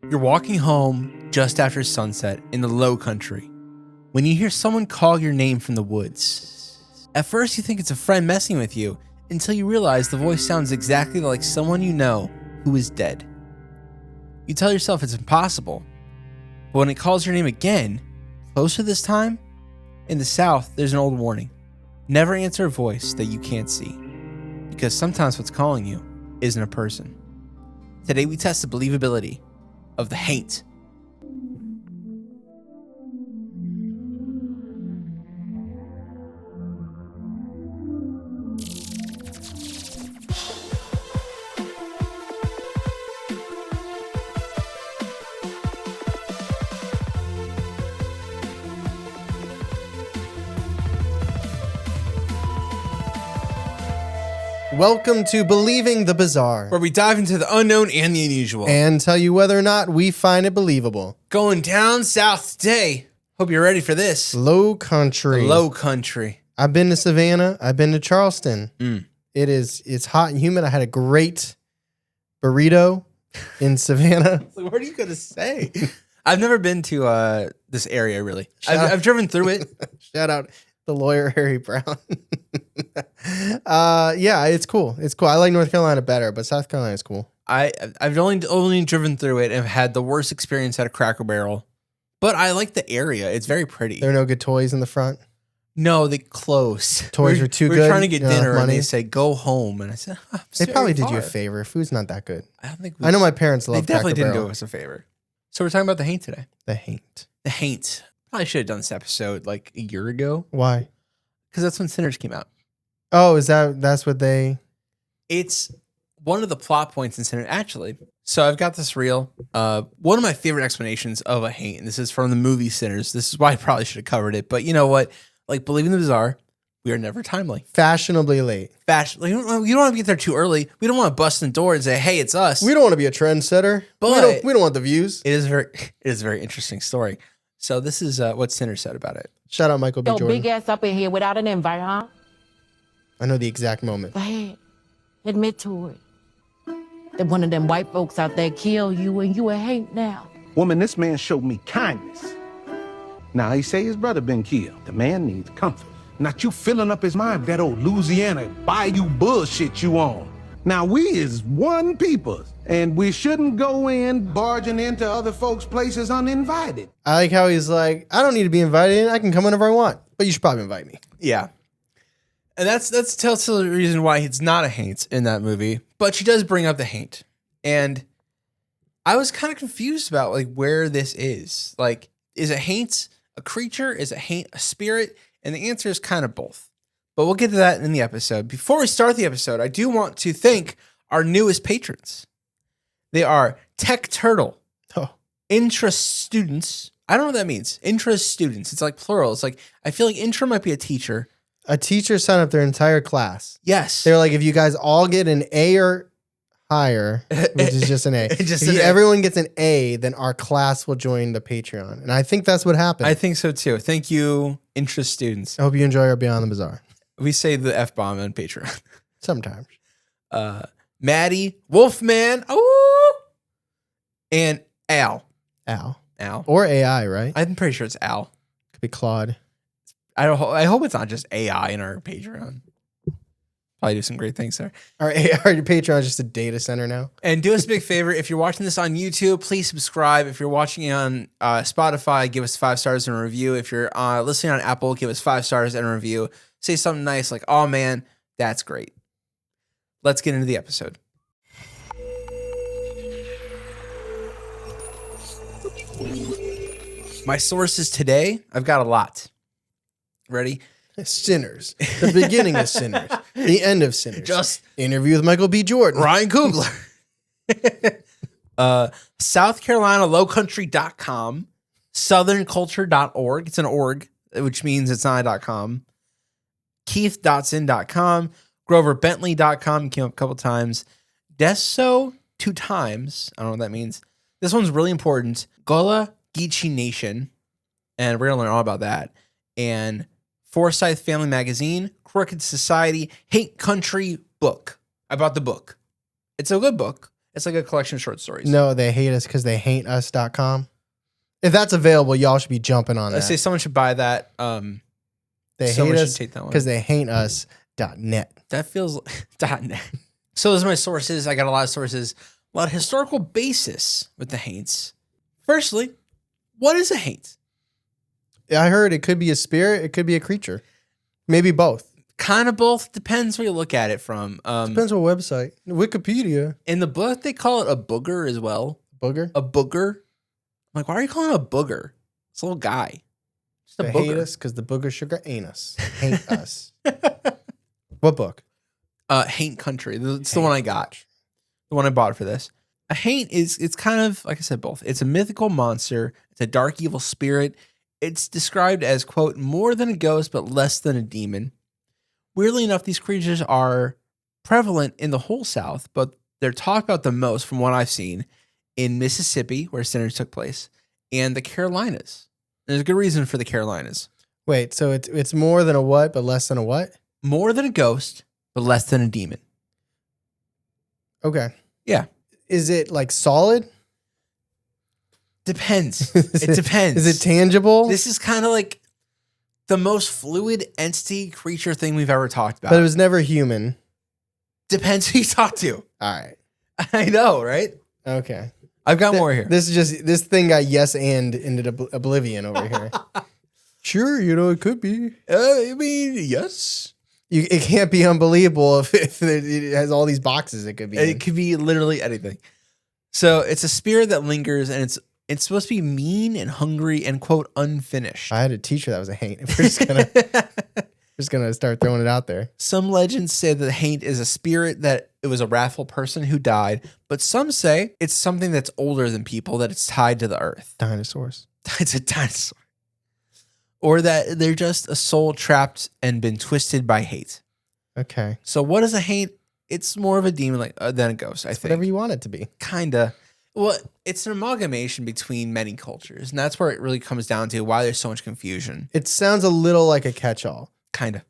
You're walking home just after sunset in the Lowcountry when you hear someone call your name from the woods. At first, you think it's a friend messing with you until you realize the voice sounds exactly like someone you know who is dead. You tell yourself it's impossible, but when it calls your name again, closer this time, in the South, there's an old warning. Never answer a voice that you can't see, because sometimes what's calling you isn't a person. Today we test the believability of the haint. Welcome to Believing the Bizarre, Where we dive into the unknown and the unusual. and tell you whether or not we find it believable. Going down south today. Hope you're ready for this. Lowcountry. Lowcountry. I've been to Savannah. I've been to Charleston. Mm. It's hot and humid. I had a great burrito in Savannah. What are you going to say? I've never been to this area, really. I've driven through it. Shout out the lawyer Harry Brown. Yeah, it's cool. It's cool. I like North Carolina better, but South Carolina is cool. I've only driven through it and have had the worst experience at a Cracker Barrel. But I like the area. It's very pretty. There are no good toys in the front. No, they closed. Toys were too good. We're trying to get You don't have dinner, and money? they say go home. And I said, They probably did you a favor. Food's not that good. I don't think I know my parents love They definitely Cracker didn't Barrel. do us a favor. So we're talking about the haint today. The Haint. The haint. Probably should have done this episode like a year ago Why? because that's when Sinners came out. Oh, that's what they... It's one of the plot points in Sinners, actually. So I've got this reel. One of my favorite explanations of a haint, and this is from the movie Sinners. This is why I probably should have covered it. But you know what? Like, Believing the Bizarre, we are never timely. Fashionably late. Like, you don't want to get there too early. We don't want to bust in the door and say, hey, it's us. We don't want to be a trendsetter. But- we don't want the views. It is a very interesting story. So this is what Sinners said about it. Shout out Michael B. Your Jordan. big ass up in here without an invite, huh? I know the exact moment. Go ahead. Admit to it. That one of them white folks out there killed you and you a hate now. Woman, this man showed me kindness. Now, he say his brother been killed. The man needs comfort. Not you filling up his mind with that old Louisiana bayou bullshit you on. Now, we is one people, and we shouldn't go in barging into other folks' places uninvited. I like how he's like, I don't need to be invited in. I can come whenever I want. But you should probably invite me. Yeah. And that's tells the reason why it's not a haint in that movie. But she does bring up the haint. And I was kind of confused about like where this is. Like, is a haint a creature? Is a haint a spirit? And the answer is kind of both. But we'll get to that in the episode. Before we start the episode, I do want to thank our newest patrons. They are Tech Turtle, Oh, Intra Students. I don't know what that means. Intra Students. It's like plural. It's like, I feel like Intra might be a teacher. a teacher signed up their entire class. Yes. They're like, if you guys all get an A or higher, which is just an A. Just if an A. everyone gets an A, then our class will join the Patreon. And I think that's what happened. I think so too. Thank you, Intra Students. I hope you enjoy our Beyond the Bizarre. We say the F-bomb on Patreon. Sometimes. Maddie, Wolfman, oh, and Al. Al. Al. Or AI, right? I'm pretty sure it's Al. Could be Claude. I hope it's not just AI in our Patreon. Probably do some great things there. Our Patreon is just a data center now. And do us a big favor. If you're watching this on YouTube, please subscribe. If you're watching it on Spotify, give us 5 stars and a review. If you're listening on Apple, give us 5 stars and a review. Say something nice like, oh man, that's great. Let's get into the episode. My sources today, I've got a lot. Ready? Sinners. The beginning of Sinners. The end of Sinners. Just interview with Michael B. Jordan. Ryan Coogler. South Carolina Lowcountry.com, southernculture.org. It's an org, which means it's not a .com. KeithDotson.com, GroverBentley.com came up a couple times. Deso 2 times. I don't know what that means. This one's really important. Gullah Geechee Nation, and we're going to learn all about that. And Forsyth Family Magazine, Crooked Society, Haint Country book. I bought the book. It's a good book. It's like a collection of short stories. No, they hate us because they hate us.com. If that's available, y'all should be jumping on I that. say someone should buy that. They someone hate should us take that one. because they hate us.net. That feels .net. So those are my sources. I got a lot of sources, a lot of historical basis with the haints. Firstly, what is a haint? I heard it could be a spirit, it could be a creature. Maybe both. Kind of both. Depends where you look at it from. Depends what website. Wikipedia. In the book, they call it a booger as well. Booger? A booger. I'm like, why are you calling it a booger? It's a little guy. Just a They booger. hate us because the booger sugar ain't us. Hate us. What book? Haint Country. It's the one I got. The one I bought for this. A haint it's kind of, like I said, both. It's a mythical monster. It's a dark, evil spirit. It's described as, quote, more than a ghost, but less than a demon. Weirdly enough, these creatures are prevalent in the whole South, but they're talked about the most, from what I've seen, in Mississippi, where Sinners took place, and the Carolinas. There's a good reason for the Carolinas. Wait, so it's more than a what, but less than a what? More than a ghost, but less than a demon. Okay. Yeah. Is it like solid? Depends. Is It depends. Is it tangible? This is kind of like the most fluid entity creature thing we've ever talked about. But it was never human. Depends who you talk to. All right. I know, right? Okay. I've got more here. This thing got yes and into oblivion over here. Sure, it could be. I mean, yes. It can't be unbelievable if it has all these boxes it could be in. It could be literally anything. So it's a spirit that lingers, and it's supposed to be mean and hungry and, quote, unfinished. I had a teacher that was a haint. We're just gonna start throwing it out there. Some legends say that the haint is a spirit, that it was a wrathful person who died, but some say it's something that's older than people, that it's tied to the earth. Dinosaurs. It's a dinosaur. Or that they're just a soul trapped and been twisted by hate. Okay. So what is a haint? It's more of a demon than a ghost, I think. Whatever you want it to be. Kinda. Well, it's an amalgamation between many cultures, and that's where it really comes down to why there's so much confusion. It sounds a little like a catch-all. Kinda.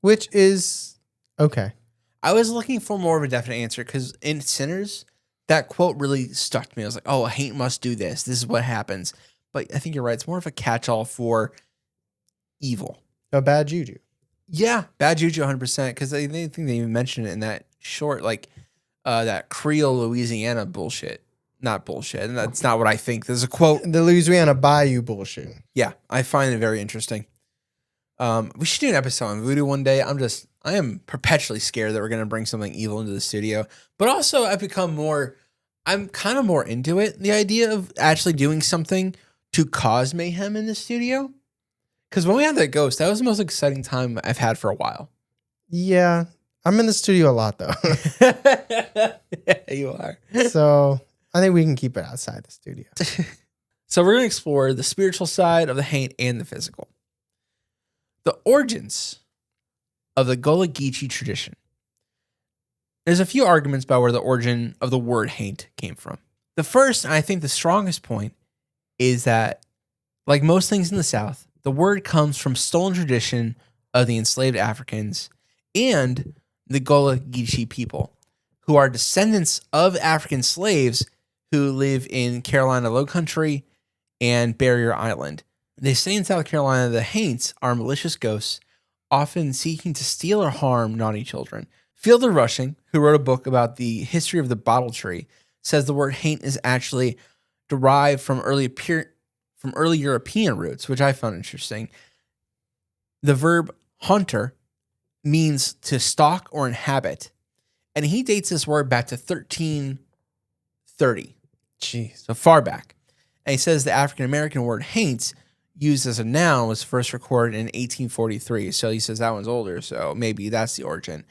Which is okay. I was looking for more of a definite answer because in Sinners, that quote really stuck to me. I was like, oh, a haint must do this. This is what happens. But I think you're right. It's more of a catch-all for evil. A bad juju. Yeah, bad juju 100%, because I think they even mentioned it in that short, like, that Creole, Louisiana bullshit. Not bullshit. And that's not what I think. There's a quote. The Louisiana Bayou bullshit. Yeah, I find it very interesting. We should do an episode on voodoo one day. I am perpetually scared that we're going to bring something evil into the studio. But also, I'm kind of more into it. The idea of actually doing something to cause mayhem in the studio. Because when we had that ghost, that was the most exciting time I've had for a while. Yeah. I'm in the studio a lot, though. Yeah, you are. So I think we can keep it outside the studio. So we're going to explore the spiritual side of the haint and the physical. The origins of the Gullah Geechee tradition. There's a few arguments about where the origin of the word haint came from. The first, and I think the strongest point, is that, like most things in the South, the word comes from stolen tradition of the enslaved Africans and the Gullah Geechee people, who are descendants of African slaves who live in Carolina Lowcountry and Barrier Island. They say in South Carolina the haints are malicious ghosts, often seeking to steal or harm naughty children. Fielder Rushing, who wrote a book about the history of the bottle tree, says the word haint is actually derived from early European roots, which I found interesting. The verb haunter means to stalk or inhabit, and he dates this word back to 1330. Jeez. So far back. And he says the African-American word haints, used as a noun, was first recorded in 1843. So he says that one's older, so maybe that's the origin.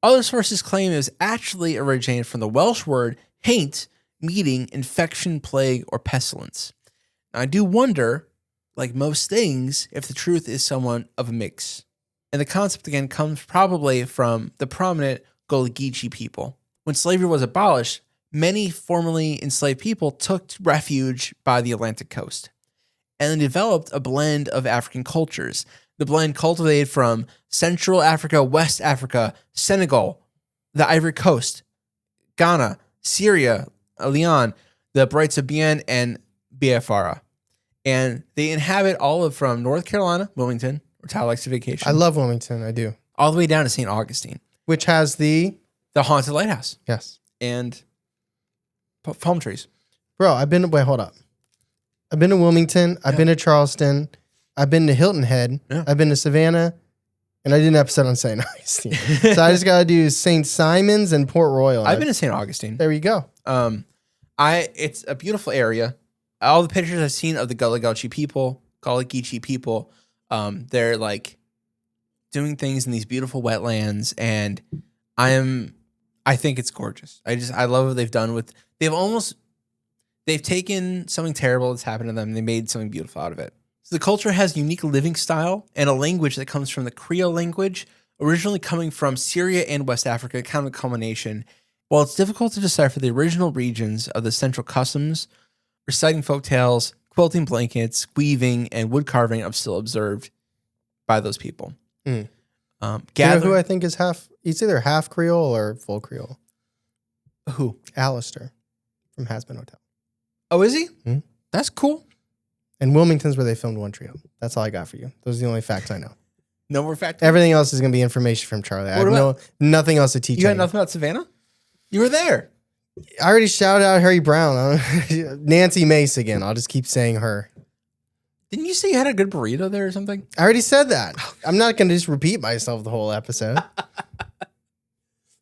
Other sources claim it was actually originated from the Welsh word haint, meaning infection, plague, or pestilence. Now, I do wonder, like most things, if the truth is somewhat of a mix. And the concept, again, comes probably from the prominent Gullah Geechee people. When slavery was abolished, many formerly enslaved people took refuge by the Atlantic coast and then developed a blend of African cultures. The blend cultivated from Central Africa, West Africa, Senegal, the Ivory Coast, Ghana, Syria, Leon, the Brights of Bien, and Biafra. And they inhabit all of from North Carolina, Wilmington, where Tyler likes to vacation. I love Wilmington. I do. All the way down to St. Augustine. Which has the Haunted Lighthouse. Yes. And palm trees. Bro, hold up. I've been to Wilmington. I've been to Charleston. I've been to Hilton Head. Yeah. I've been to Savannah. And I did an episode on St. Augustine. So I just got to do St. Simon's and Port Royal. I've been to St. Augustine. There you go. It's a beautiful area. All the pictures I've seen of the Gullah Geechee people, they're like doing things in these beautiful wetlands, and I think it's gorgeous. I love what they've done with. They've taken something terrible that's happened to them, and they made something beautiful out of it. So the culture has unique living style and a language that comes from the Creole language, originally coming from Syria and West Africa, kind of a culmination. While it's difficult to decipher the original regions of the central customs, reciting folktales, quilting blankets, weaving, and wood carving are still observed by those people. You know who I think is he's either half Creole or full Creole? Who? Alistair from Has Been Hotel. Oh, is he? Hmm? That's cool. And Wilmington's where they filmed One Tree Hill. That's all I got for you. Those are the only facts I know. No more facts? Everything else is going to be information from Charlie. I have nothing else to teach You got anyone. nothing about Savannah? You were there. I already shouted out Harry Brown. Nancy Mace again. I'll just keep saying her. Didn't you say you had a good burrito there or something? I already said that. I'm not going to just repeat myself the whole episode.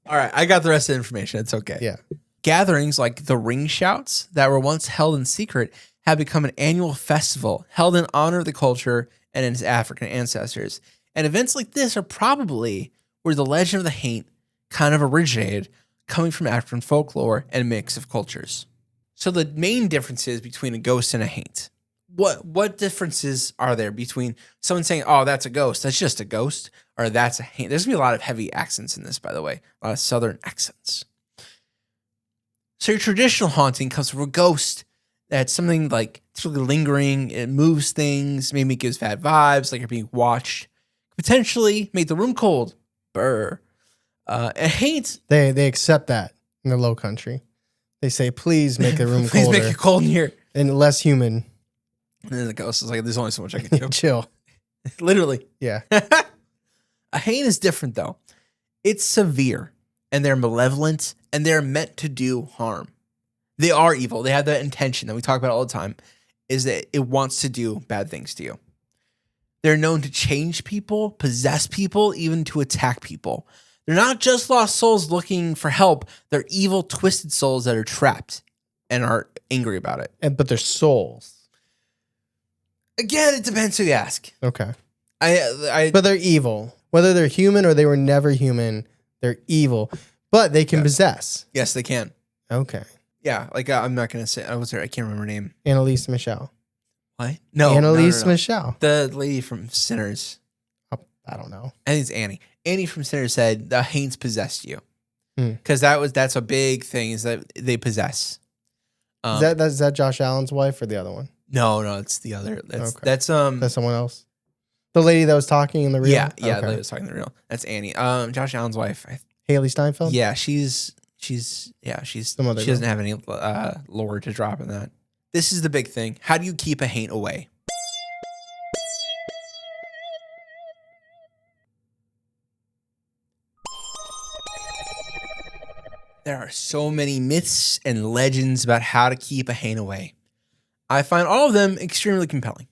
All right, I got the rest of the information. It's okay. Yeah. Gatherings like the ring shouts that were once held in secret have become an annual festival held in honor of the culture and its African ancestors. And events like this are probably where the legend of the Haint kind of originated, coming from African folklore and a mix of cultures. So the main differences between a ghost and a Haint. What differences are there between someone saying, oh, that's a ghost, that's just a ghost, or that's a Haint? There's going to be a lot of heavy accents in this, by the way, a lot of Southern accents. So your traditional haunting comes from a ghost that's something like typically lingering, it moves things, maybe it gives bad vibes, like you're being watched, potentially make the room cold. Brr. A Haint. They accept that in the Lowcountry. They say, please make the room Please colder. make it cold in here. And less human. And then the ghost is like, there's only so much I can do. Chill. Literally. Yeah. A Haint is different, though. It's severe, and they're malevolent, and they're meant to do harm. They are evil. They have that intention that we talk about all the time, is that it wants to do bad things to you. They're known to change people, possess people, even to attack people. They're not just lost souls looking for help. They're evil, twisted souls that are trapped and are angry about it. But they're souls. Again, it depends who you ask. Okay. But they're evil. Whether they're human or they were never human, they're evil. But they can possess. Yes, they can. Okay. Yeah, like I'm not gonna say. I can't remember her name. Annalise Michelle. What? No, Annalise no. Michelle. The lady from Sinners. I don't know. I think it's Annie. Annie from Sinners said the Haints possessed you, Hmm. because that's a big thing, is that they possess. Is that Josh Allen's wife or the other one? No, it's the other. Okay. That's That's someone else. The lady that was talking in the reel. Yeah, the Okay. lady was talking the real. That's Annie. Josh Allen's wife. Haley Steinfeld. Yeah, she's Some other she doesn't have any lore to drop in that. This is the big thing. How do you keep a Haint away? There are so many myths and legends about how to keep a Haint away. I find all of them extremely compelling.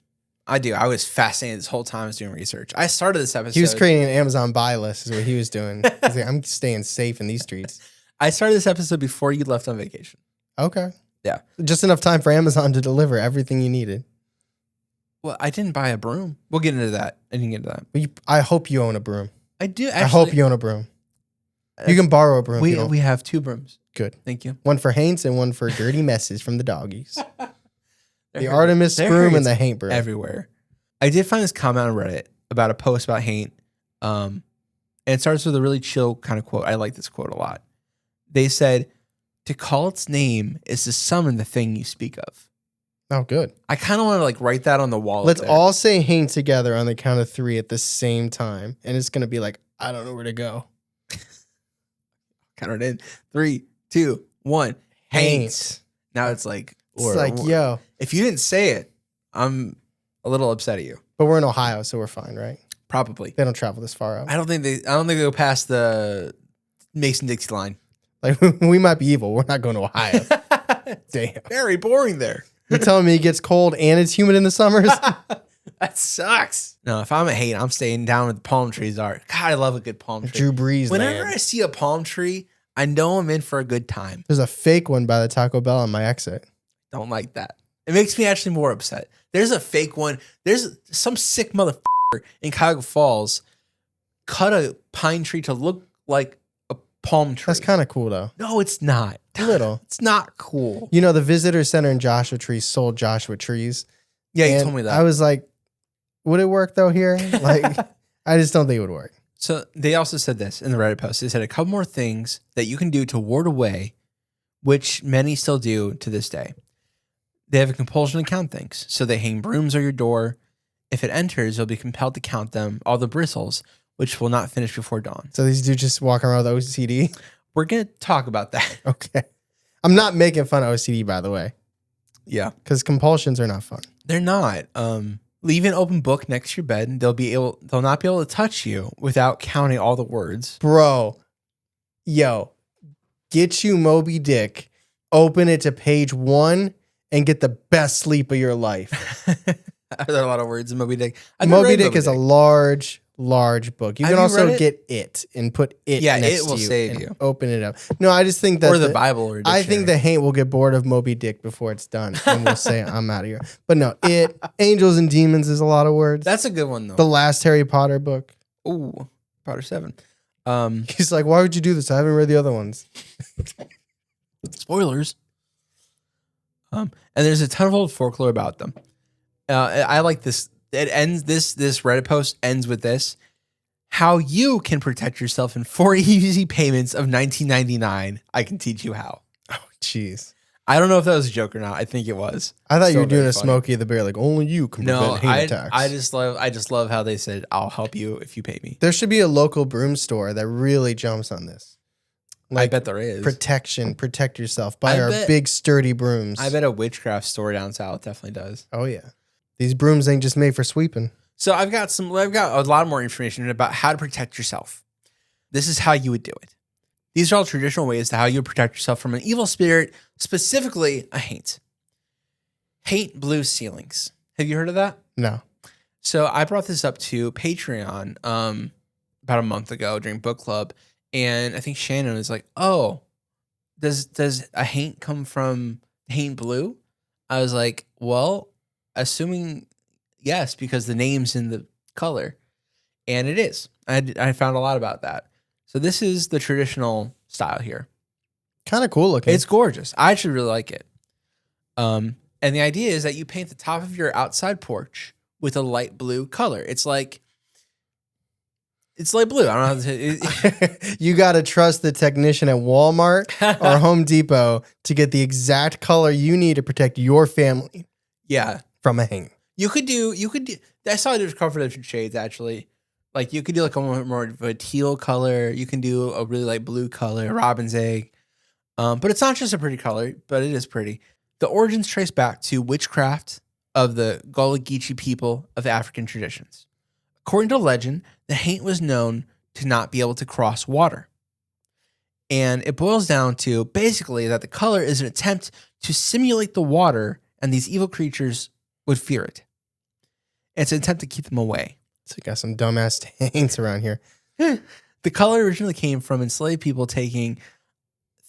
I do. I was fascinated this whole time I was doing research. I started this episode. He was creating an Amazon buy list is what he was doing. He's like, I'm staying safe in these streets. I started this episode before you left on vacation. Okay. Yeah. Just enough time for Amazon to deliver everything you needed. Well, I didn't buy a broom. We'll get into that. I didn't get into that. But I hope you own a broom. I do. Actually, I hope you own a broom. You can borrow a broom. if you don't. We have 2 brooms. Good. Thank you. One for Haints and one for dirty messes from the doggies. The They're- Artemis they're broom and Haints the Haint broom. everywhere. I did find this comment on Reddit about a post about Haint. And it starts with a really chill kind of quote. I like this quote a lot. They said, "To call its name is to summon the thing you speak of." Oh, good. I kind of want to like write that on the wall. Let's there. all say Haint together on the count of 3 at the same time. And it's going to be like, I don't know where to go. count it in. 3, 2, 1. Haints. Haints. Now it's like, It's like, yo. if you didn't say it, I'm a little upset at you. But we're in Ohio, so we're fine, right? Probably. They don't travel this far out. I don't think they go past the Mason-Dixie line. Like, we might be evil. We're not going to Ohio. Damn. Very boring there. You're telling me it gets cold and it's humid in the summers? That sucks. No, if I'm a Haint, I'm staying down where the palm trees are. God, I love a good palm tree. Drew Brees Whenever land. I see a palm tree, I know I'm in for a good time. There's a fake one by the Taco Bell on my exit. Don't like that. It makes me actually more upset. There's a fake one. There's some sick motherfucker in Cuyahoga Falls cut a pine tree to look like a palm tree. That's kind of cool, though. No, it's not. A little. It's not cool. You know, the visitor center in Joshua Tree sold Joshua trees. Yeah, you And told me that. I was like, would it work, though, here? Like, I just don't think it would work. So they also said this in the Reddit post. They said a couple more things that you can do to ward away, which many still do to this day. They have a compulsion to count things. So they hang brooms on your door. If it enters, you'll be compelled to count them, all the bristles, which will not finish before dawn. So these dudes just walk around with OCD? We're going to talk about that. Okay. I'm not making fun of OCD, by the way, Yeah. because compulsions are not fun. They're not. Leave an open book next to your bed. And they'll not be able to touch you without counting all the words. Bro, yo, get you Moby Dick, open it to page 1, and get the best sleep of your life. Are there a lot of words in Moby Dick? Moby Dick is a large book. You Have can you also read it? get it and put it Yeah, next it will to you save and you. open it up. No, I just think that Or the Bible or I think the Haint will get bored of Moby Dick before it's done and we'll say I'm out of here. But no, Angels and Demons is a lot of words. That's a good one though. The last Harry Potter book. Ooh, Potter 7. He's like, why would you do this? I haven't read the other ones. Spoilers. And there's a ton of old folklore about them. I like this. It ends this Reddit post ends with this: how you can protect yourself in 4 easy payments of $19.99. I can teach you how. Oh, jeez. I don't know if that was a joke or not. I think it was. I thought you Still were doing very a funny. Smokey the Bear, like only you can No, prevent Haint attacks. I just love how they said, "I'll help you if you pay me." There should be a local broom store that really jumps on this. I bet there is. Protect yourself. Buy I our bet- big sturdy brooms. I bet a witchcraft store down south definitely does. Oh yeah. These brooms ain't just made for sweeping. So I've got a lot more information about how to protect yourself. This is how you would do it. These are all traditional ways to how you would protect yourself from an evil spirit, specifically a haint. Haint blue ceilings. Have you heard of that? No. So I brought this up to Patreon about a month ago during book club, and I think Shannon was like, "Oh, does a haint come from Haint blue?" I was like, "Well, assuming yes, because the name's in the color, and it is." I found a lot about that. So this is the traditional style here. Kind of cool looking. It's gorgeous. I actually really like it. And the idea is that you paint the top of your outside porch with a light blue color. It's light blue. I don't know how to say it. You got to trust the technician at Walmart or Home Depot to get the exact color you need to protect your family Yeah. from a haint. You could do, I saw there's a couple of different shades actually. Like you could do like a more of a teal color. You can do a really light blue color, robin's egg. But it's not just a pretty color, but it is pretty. The origins trace back to witchcraft of the Gullah Geechee people of African traditions. According to legend, the haint was known to not be able to cross water. And it boils down to basically that the color is an attempt to simulate the water, and these evil creatures would fear it. It's an attempt to keep them away. So you got some dumbass haints around here. The color originally came from enslaved people taking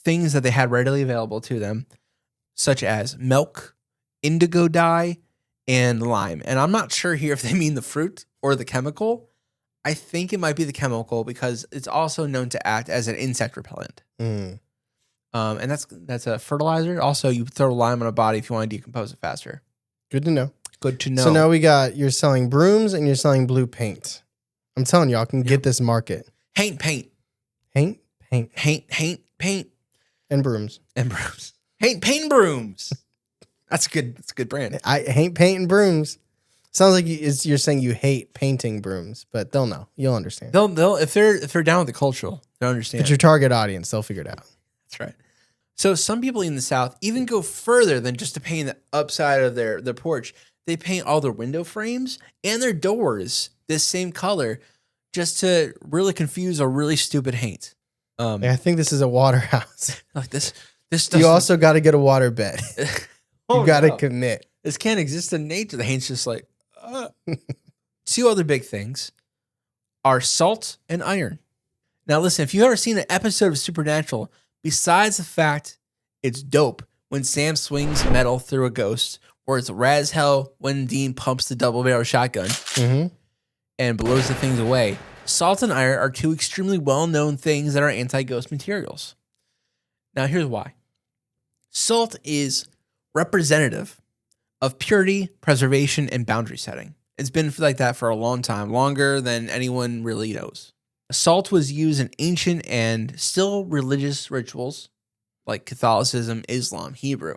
things that they had readily available to them, such as milk, indigo dye, and lime. And I'm not sure here if they mean the fruit or the chemical. I think it might be the chemical because it's also known to act as an insect repellent. Mm. And that's a fertilizer. Also, you throw lime on a body if you want to decompose it faster. Good to know. Good to know. So now you're selling brooms and you're selling blue paint. I'm telling y'all can get this market. Haint paint. Haint, paint, Paint. and brooms. And brooms. Haint paint brooms. That's good. That's a good brand. I hate paint and brooms. Sounds like you're saying you hate painting brooms, but they'll know. You'll understand. They'll if they're down with the cultural, they'll understand. It's your target audience. They'll figure it out. That's right. So some people in the South even go further than just to paint the upside of their porch. They paint all their window frames and their doors this same color just to really confuse a really stupid haint. I think this is a water house. Like this You also got to get a water bed. Oh, You got to no. commit. This can't exist in nature. The haint's just like, Two other big things are salt and iron. Now listen, if you've ever seen an episode of Supernatural, besides the fact it's dope when Sam swings metal through a ghost, or it's rad as hell when Dean pumps the double barrel shotgun and blows the things away, salt and iron are two extremely well-known things that are anti-ghost materials. Now here's why. Salt is representative of purity, preservation, and boundary setting. It's been like that for a long time, longer than anyone really knows. Salt was used in ancient and still religious rituals like Catholicism, Islam, Hebrew,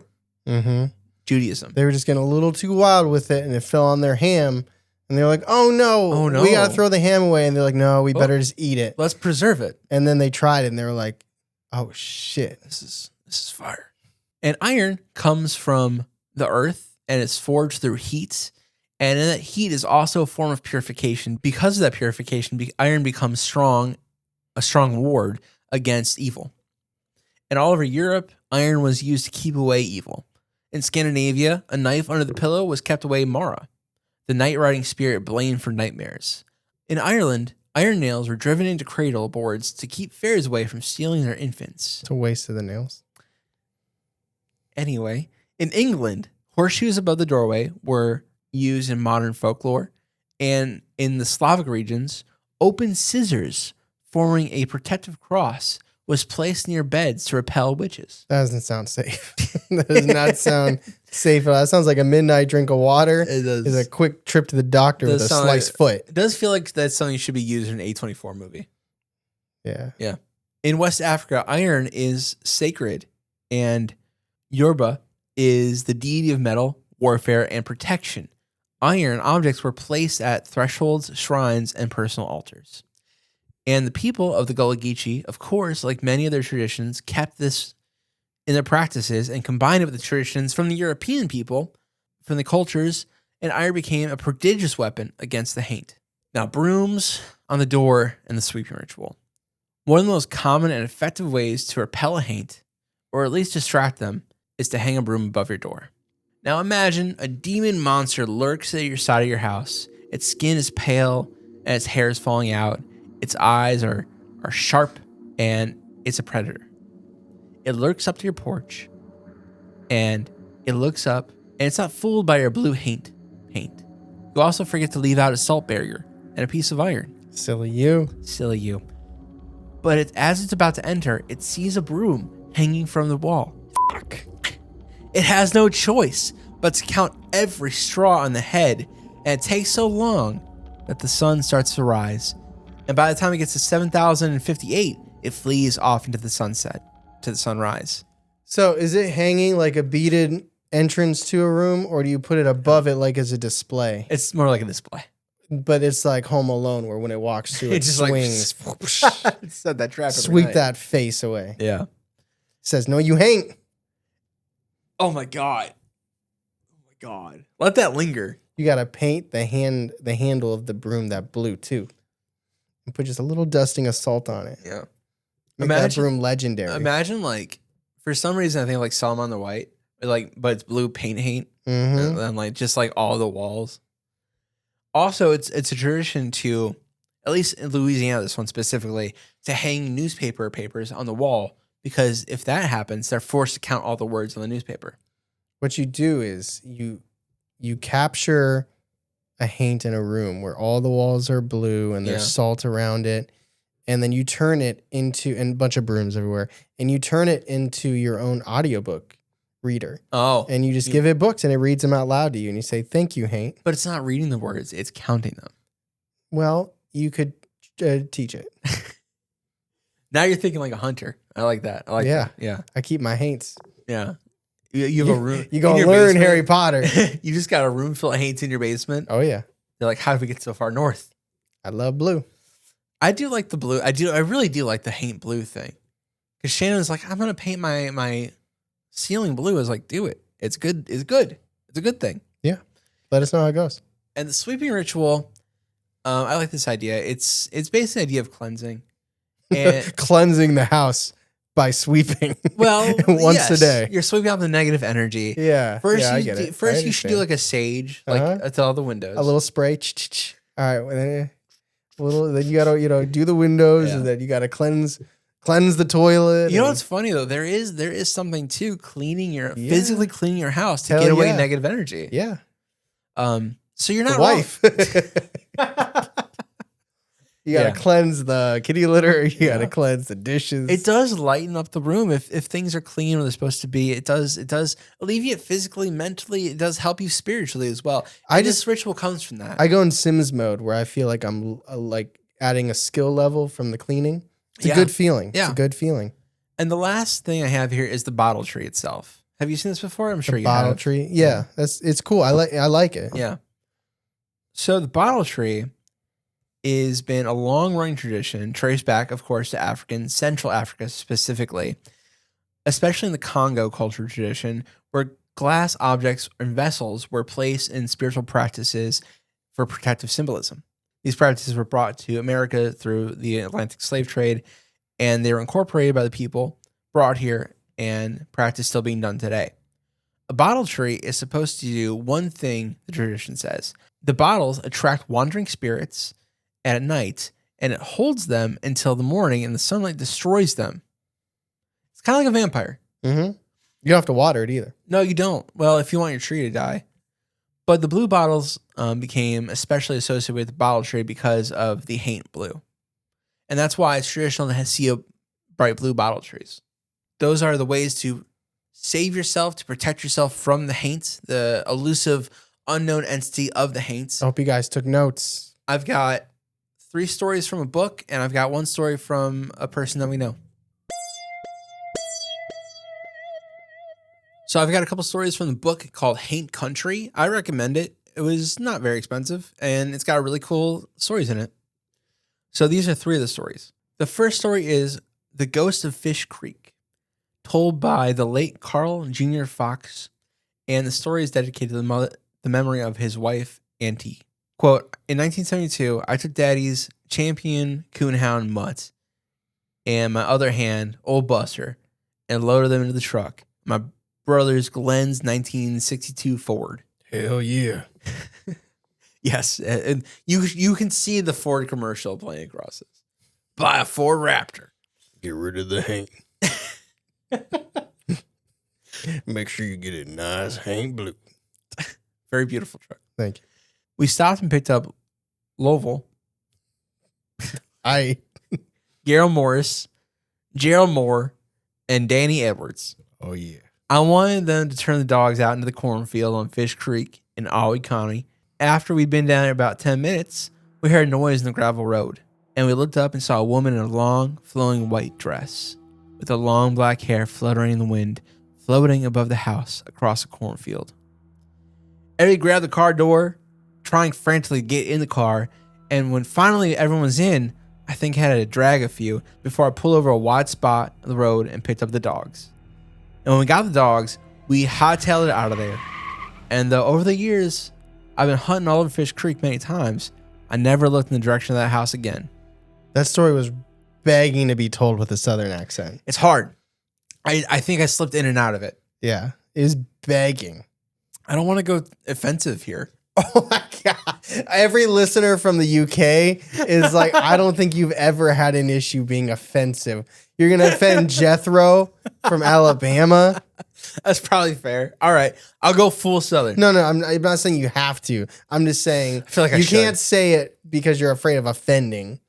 Judaism. They were just getting a little too wild with it, and it fell on their ham. And they're like, oh no, we got to throw the ham away. And they're like, no, we better just eat it. Let's preserve it. And then they tried it, and they were like, oh shit. This is fire. And iron comes from the earth, and it's forged through heat. And in that heat is also a form of purification. Because of that purification, iron becomes a strong ward against evil. And all over Europe, iron was used to keep away evil. In Scandinavia, a knife under the pillow was kept away Mara, the night-riding spirit blamed for nightmares. In Ireland, iron nails were driven into cradle boards to keep fairies away from stealing their infants. It's a waste of the nails. Anyway, in England, horseshoes above the doorway were used in modern folklore, and in the Slavic regions, open scissors forming a protective cross was placed near beds to repel witches. That doesn't sound safe. That does not sound safe at all. That sounds like a midnight drink of water. It does. Is a quick trip to the doctor with a sliced foot. It does feel like that's something should be used in an A24 movie. Yeah. Yeah. In West Africa, iron is sacred, and Yoruba is the deity of metal, warfare, and protection. Iron objects were placed at thresholds, shrines, and personal altars. And the people of the Gullah Geechee, of course, like many of their traditions, kept this in their practices and combined it with the traditions from the European people, from the cultures, and iron became a prodigious weapon against the haint. Now, brooms on the door and the sweeping ritual. One of the most common and effective ways to repel a haint, or at least distract them, is to hang a broom above your door. Now imagine a demon monster lurks at your side of your house. Its skin is pale and its hair is falling out. Its eyes are sharp, and it's a predator. It lurks up to your porch, and it looks up, and it's not fooled by your blue haint. You also forget to leave out a salt barrier and a piece of iron. Silly you. Silly you. But as it's about to enter, it sees a broom hanging from the wall. Fuck. It has no choice but to count every straw on the head, and it takes so long that the sun starts to rise. And by the time it gets to 7,058, it flees off into the sunset, to the sunrise. So is it hanging like a beaded entrance to a room, or do you put it above it like as a display? It's more like a display. But it's like Home Alone, where when it walks through, it just swings. Set that trap. Sweep that face away. Yeah. Says, no, you ain't. Oh my God. Let that linger. You got to paint the handle of the broom that blue too. And put just a little dusting of salt on it. Yeah. Make that broom legendary. Imagine like, for some reason, I think like Solomon the White, but it's blue paint, and like just like all the walls. Also, it's a tradition to, at least in Louisiana, this one specifically, to hang newspaper papers on the wall, because if that happens, they're forced to count all the words on the newspaper. What you do is you capture a haint in a room where all the walls are blue and there's salt around it, and then you turn it into, and a bunch of brooms everywhere, and you turn it into your own audiobook reader. Oh. And you just give it books and it reads them out loud to you, and you say, thank you, haint. But it's not reading the words, it's counting them. Well, you could teach it. Now you're thinking like a hunter. I like that. I like that. Yeah. I keep my haints. Yeah. You have a room. You go learn Harry Potter. You just got a room full of haints in your basement. Oh yeah. They're like, how did we get so far north? I love blue. I do like the blue. I really do like the haint blue thing. Because Shannon was like, I'm going to paint my ceiling blue. I was like, do it. It's good. It's good. It's a good thing. Yeah. Let us know how it goes. And the sweeping ritual, I like this idea. It's basically the idea of cleansing. And Cleansing the house by sweeping. well, once a day. You're sweeping out the negative energy. Yeah. First, I you get it. first I you should do understand. like a sage, like to all the windows. A little spray. All right. Then you gotta do the windows, Yeah. and then you gotta cleanse the toilet. You know what's funny though? There is something to physically cleaning your house to Hell get away yeah. negative energy. Yeah. So you're not The wife. You gotta Yeah. cleanse the kitty litter. You gotta cleanse the dishes. It does lighten up the room if things are clean where they're supposed to be. It does alleviate physically, mentally. It does help you spiritually as well. This ritual comes from that. I go in Sims mode where I feel like I'm like adding a skill level from the cleaning. It's a good feeling. Yeah. It's a good feeling. And the last thing I have here is the bottle tree itself. Have you seen this before? I'm sure you Bottle have. tree. Yeah, it's cool. I like it. Yeah. So the bottle tree has been a long-running tradition, traced back, of course, to Central Africa specifically, especially in the Congo culture tradition, where glass objects and vessels were placed in spiritual practices for protective symbolism. These practices were brought to America through the Atlantic slave trade, and they were incorporated by the people, brought here, and practice still being done today. A bottle tree is supposed to do one thing, the tradition says. The bottles attract wandering spirits at night, and it holds them until the morning, and the sunlight destroys them. It's kind of like a vampire. Mm-hmm. You don't have to water it either. No, you don't. Well, if you want your tree to die. But the blue bottles became especially associated with the bottle tree because of the Haint blue. And that's why it's traditional to see bright blue bottle trees. Those are the ways to save yourself, to protect yourself from the Haints, the elusive, unknown entity of the Haints. I hope you guys took notes. I've got 3 stories from a book, and I've got 1 story from a person that we know. So I've got a couple stories from the book called Haint Country. I recommend it. It was not very expensive, and it's got really cool stories in it. So these are 3 of the stories. The first story is The Ghost of Fish Creek, told by the late Carl Jr. Fox, and the story is dedicated to the memory of his wife, Auntie. Quote, in 1972, I took Daddy's champion coonhound Mutt and my other hand, Old Buster, and loaded them into the truck. My brother's Glenn's 1962 Ford. Hell yeah. Yes, and you can see the Ford commercial playing across this. Buy a Ford Raptor. Get rid of the Haint. Make sure you get a nice Haint blue. Very beautiful truck. Thank you. We stopped and picked up Lovell, Gerald Morris, Gerald Moore, and Danny Edwards. Oh, yeah. I wanted them to turn the dogs out into the cornfield on Fish Creek in Alwyn County. After we'd been down there about 10 minutes, we heard a noise in the gravel road, and we looked up and saw a woman in a long, flowing white dress with the long black hair fluttering in the wind, floating above the house across a cornfield. Eddie grabbed the car door, trying frantically to get in the car, and when finally everyone was in, I think I had to drag a few before I pulled over a wide spot on the road and picked up the dogs. And when we got the dogs, we hightailed it out of there. And though over the years, I've been hunting all over Fish Creek many times, I never looked in the direction of that house again. That story was begging to be told with a southern accent. It's hard. I think I slipped in and out of it. Yeah. It was begging. I don't want to go offensive here. Oh my God. Every listener from the UK is like, I don't think you've ever had an issue being offensive. You're going to offend Jethro from Alabama. That's probably fair. All right. I'll go full Southern. No, I'm not saying you have to. I'm just saying I feel like I you should. can't say it because you're afraid of offending.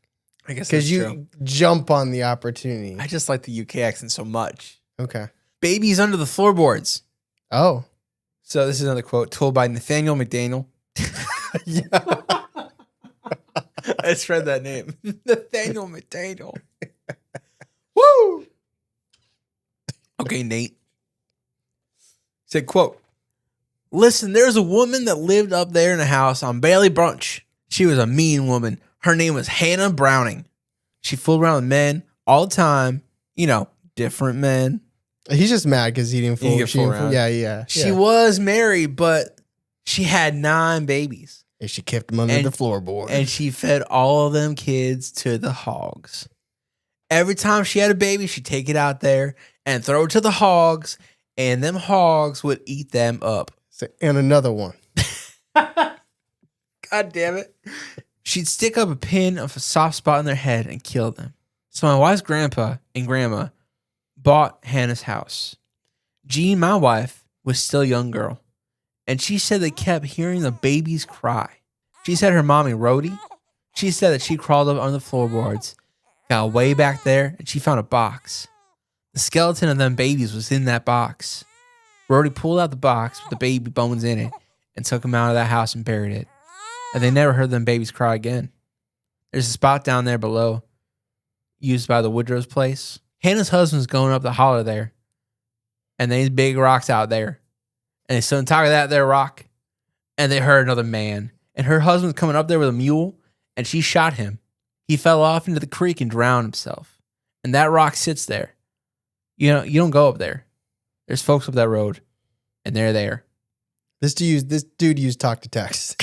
I guess Because that's you true. jump on the opportunity. I just like the UK accent so much. Okay. Babies under the floorboards. Oh. So this is another quote told by Nathaniel McDaniel. Yeah. I just read that name. Nathaniel McDaniel. Woo! Okay, Nate. Said, quote, listen, there's a woman that lived up there in a house on Bailey Brunch. She was a mean woman. Her name was Hannah Browning. She fooled around with men all the time, different men. He's just mad because he didn't fool. He didn't get fooled around. Yeah. She was married, but she had 9 babies. And she kept them under the floorboard. And she fed all of them kids to the hogs. Every time she had a baby, she'd take it out there and throw it to the hogs, and them hogs would eat them up. And another one. God damn it. She'd stick up a pin of a soft spot in their head and kill them. So my wife's grandpa and grandma bought Hannah's house. Jean, my wife, was still a young girl, and she said they kept hearing the babies cry. She said her mommy, Rhodey, she said that she crawled up on the floorboards, got way back there, and she found a box. The skeleton of them babies was in that box. Rhodey pulled out the box with the baby bones in it and took them out of that house and buried it. And they never heard them babies cry again. There's a spot down there below, used by the Woodrow's place. Hannah's husband's going up the holler there, and there's big rocks out there. And they stood on top of that there rock, and they heard another man. And her husband's coming up there with a mule, and she shot him. He fell off into the creek and drowned himself. And that rock sits there. You know, you don't go up there. There's folks up that road, and they're there. This dude used talk to text.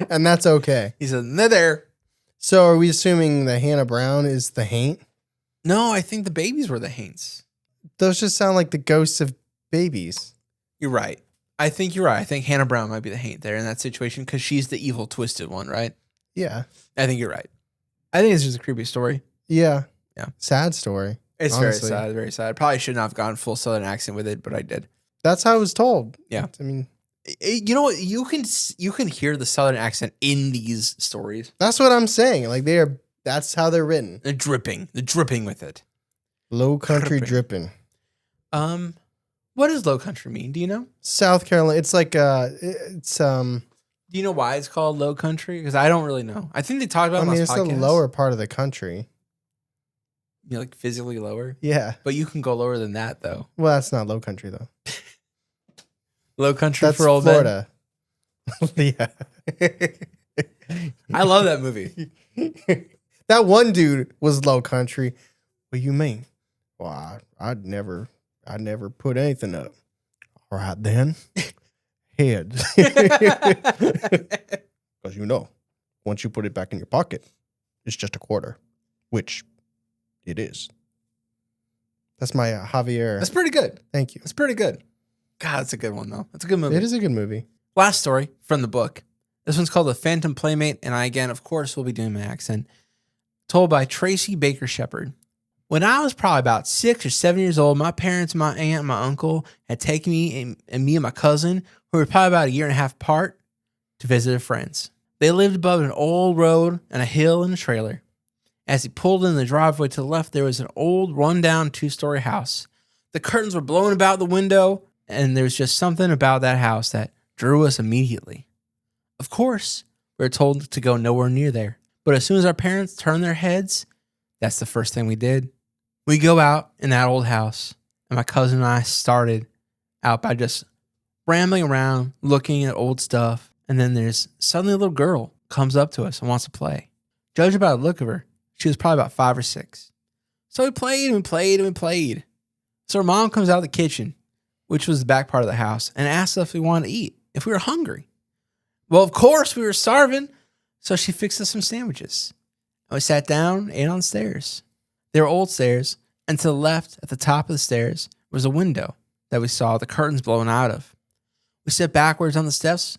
And that's okay. He said, they're there. So are we assuming that Hannah Brown is the haint? No, I think the babies were the haints. Those just sound like the ghosts of babies. You're right. I think you're right. I think Hannah Brown might be the haint there in that situation because she's the evil, twisted one, right? Yeah. I think you're right. I think it's just a creepy story. Yeah. Yeah. Sad story. It's honestly. very sad, very sad. I probably shouldn't have gone full Southern accent with it, but I did. That's how I was told. Yeah. I mean, you know what? You can hear the Southern accent in these stories. that's what I'm saying. Like that's how they're written. They're dripping with it. Lowcountry dripping. What does Lowcountry mean? Do you know? South Carolina. It's like Do you know why it's called Lowcountry? Because I don't really know. I think they talked about. I mean, it's the the lower part of the country. You know, like physically lower. Yeah. But you can go lower than that, though. Well, that's not Lowcountry though. Lowcountry That's for old Florida. Yeah. I love that movie. That one dude was Lowcountry. What do you mean? Well, I'd never put anything up. All right then. Heads. Because once you put it back in your pocket, it's just a quarter, which it is. That's my Javier. That's pretty good. Thank you. That's pretty good. God, that's a good one, though. That's a good movie. It is a good movie. Last story from the book. This one's called The Phantom Playmate, and I, again, of course, will be doing my accent. Told by Tracy Baker Shepard. When I was probably about 6 or 7 years old, my parents, my aunt, and my uncle had taken me and my cousin, who were probably about a year and a half apart, to visit their friends. They lived above an old road and a hill and a trailer. As he pulled in the driveway to the left, there was an old, rundown 2-story house. The curtains were blowing about the window, and there was just something about that house that drew us immediately. Of course, we were told to go nowhere near there. But as soon as our parents turned their heads, that's the first thing we did. We go out in that old house, and my cousin and I started out by just rambling around, looking at old stuff, and then there's suddenly a little girl comes up to us and wants to play. Judging by the look of her, she was probably about 5 or 6. So we played and we played and we played. So her mom comes out of the kitchen, which was the back part of the house, and asked us if we wanted to eat, if we were hungry. Well, of course, we were starving, so she fixed us some sandwiches. And we sat down, ate on the stairs. They were old stairs, and to the left, at the top of the stairs, was a window that we saw the curtains blowing out of. We stepped backwards on the steps.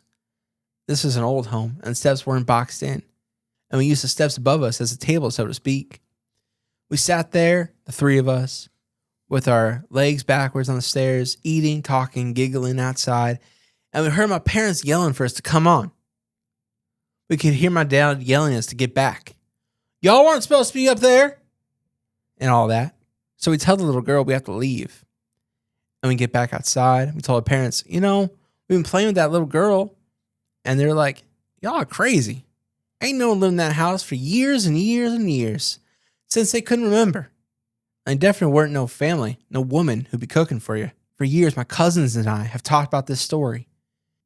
This is an old home, and the steps weren't boxed in. And we used the steps above us as a table, so to speak. We sat there, the 3 of us, with our legs backwards on the stairs, eating, talking, giggling outside, and we heard my parents yelling for us to come on. We could hear my dad yelling at us to get back. Y'all weren't supposed to be up there, and all that. So we tell the little girl we have to leave. And we get back outside. We told our parents, we've been playing with that little girl. And they're like, y'all are crazy. Ain't no one lived in that house for years and years and years, since they couldn't remember. And definitely weren't no family, no woman who'd be cooking for you. For years, my cousins and I have talked about this story.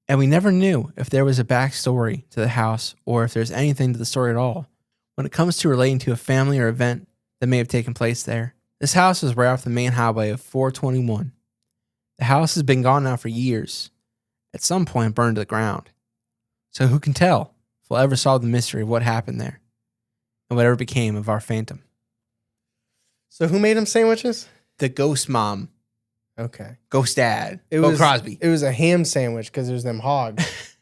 And we never knew if there was a backstory to the house or if there's anything to the story at all when it comes to relating to a family or event that may have taken place there. This house is right off the main highway of 421. The house has been gone now for years. At some point burned to the ground. So who can tell if we'll ever solve the mystery of what happened there and whatever became of our phantom. So who made him sandwiches? The ghost mom. Okay. Ghost dad. It Bo was Crosby. It was a ham sandwich because there's them hogs.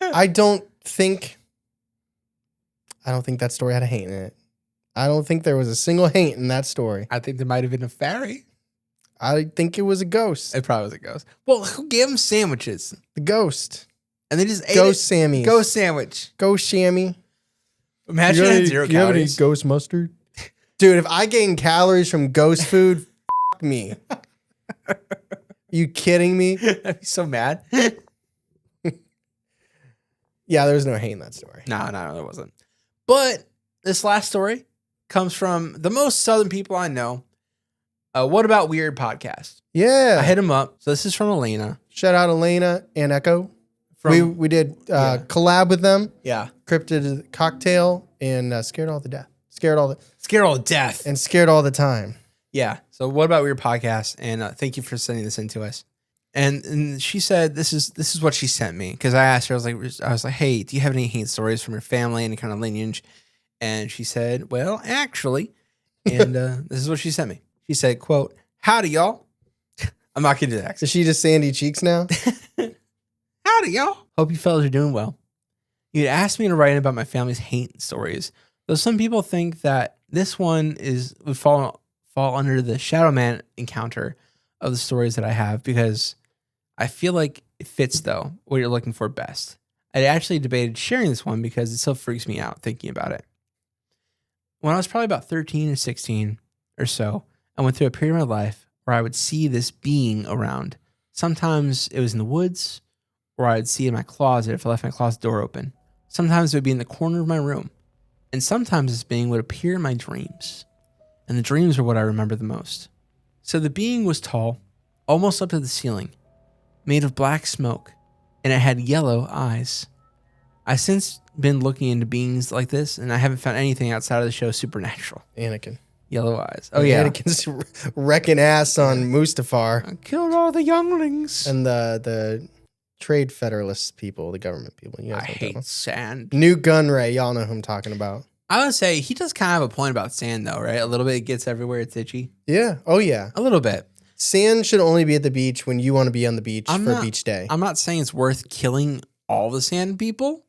I don't think that story had a haint in it. I don't think there was a single haint in that story. I think there might have been a fairy. I think it was a ghost. It probably was a ghost. Well, who gave them sandwiches? The ghost. And they just ate Ghost it. Sammys. Ghost sandwich. Ghost Shammy. Imagine it had 0 You have any calories. ghost mustard? Dude, if I gain calories from ghost food, fuck me. You kidding me? I'd be so mad. Yeah, there was no hate in that story. No, there wasn't. But this last story comes from the most southern people I know. What About Weird podcast. Yeah. I hit him up. So this is from Elayna. Shout out Elayna and Echo. We did collab with them. Yeah. Cryptid cocktail and scared all to death. Scared all to death. and scared all the time. Yeah. So What About Weird podcast, and thank you for sending this in to us. And she said this is what she sent me, because I asked her, I was like, hey, do you have any haint stories from your family, any kind of lineage? And she said, well, actually, and this is what she sent me. She said, quote, howdy y'all. I'm not gonna do that. Is she just Sandy Cheeks now? Howdy y'all. Hope you fellas are doing well. You'd asked me to write about my family's haint stories, though some people think that this one would fall under the Shadow Man encounter of the stories that I have, because I feel like it fits, though, what you're looking for best. I actually debated sharing this one because it still freaks me out thinking about it. When I was probably about 13 or 16 or so, I went through a period of my life where I would see this being around. Sometimes it was in the woods, or I'd see it in my closet if I left my closet door open. Sometimes it would be in the corner of my room. And sometimes this being would appear in my dreams. And the dreams are what I remember the most. So the being was tall, almost up to the ceiling, made of black smoke, and it had yellow eyes. I've since been looking into beings like this, and I haven't found anything outside of the show Supernatural. Anakin. Yellow eyes. Oh, yeah. Anakin's wrecking ass on Mustafar. I killed all the younglings. And the trade federalist people, the government people. You guys I know that hate one. sand. New Gunray. Y'all know who I'm talking about. I would say he does kind of have a point about sand, though, right? A little bit, it gets everywhere, it's itchy. Yeah. Oh, yeah. A little bit. Sand should only be at the beach when you want to be on the beach for a beach day. I'm not saying it's worth killing all the sand people,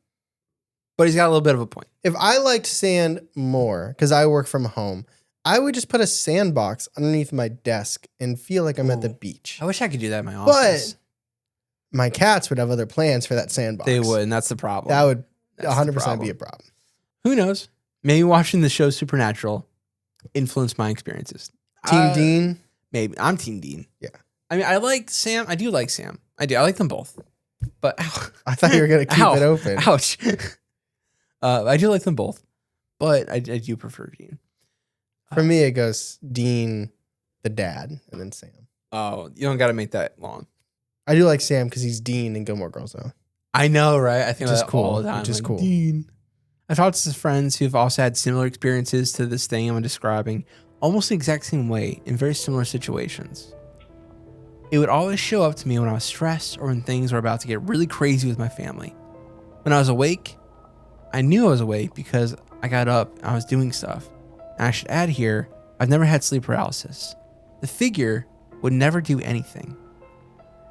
but he's got a little bit of a point. If I liked sand more, because I work from home, I would just put a sandbox underneath my desk and feel like I'm at the beach. I wish I could do that in my office. But my cats would have other plans for that sandbox. They would, and that's the problem. That would That's 100% be a problem. Who knows? Maybe watching the show Supernatural influenced my experiences. Team Dean? Maybe. I'm Team Dean. Yeah. I mean, I like Sam. I do like Sam. I do. I like them both. But ow. I thought you were going to keep it open. Ouch. I do like them both, but I do prefer Dean. For me, it goes Dean, the dad, and then Sam. Oh, you don't got to make that long. I do like Sam because he's Dean in Gilmore Girls, though. I know, right? I think Which is that cool. all the time. Which is like, cool. Dean. I've talked to friends who've also had similar experiences to this thing I'm describing, almost the exact same way in very similar situations. It would always show up to me when I was stressed or when things were about to get really crazy with my family. When I was awake, I knew I was awake because I got up and I was doing stuff. And I should add here, I've never had sleep paralysis. The figure would never do anything.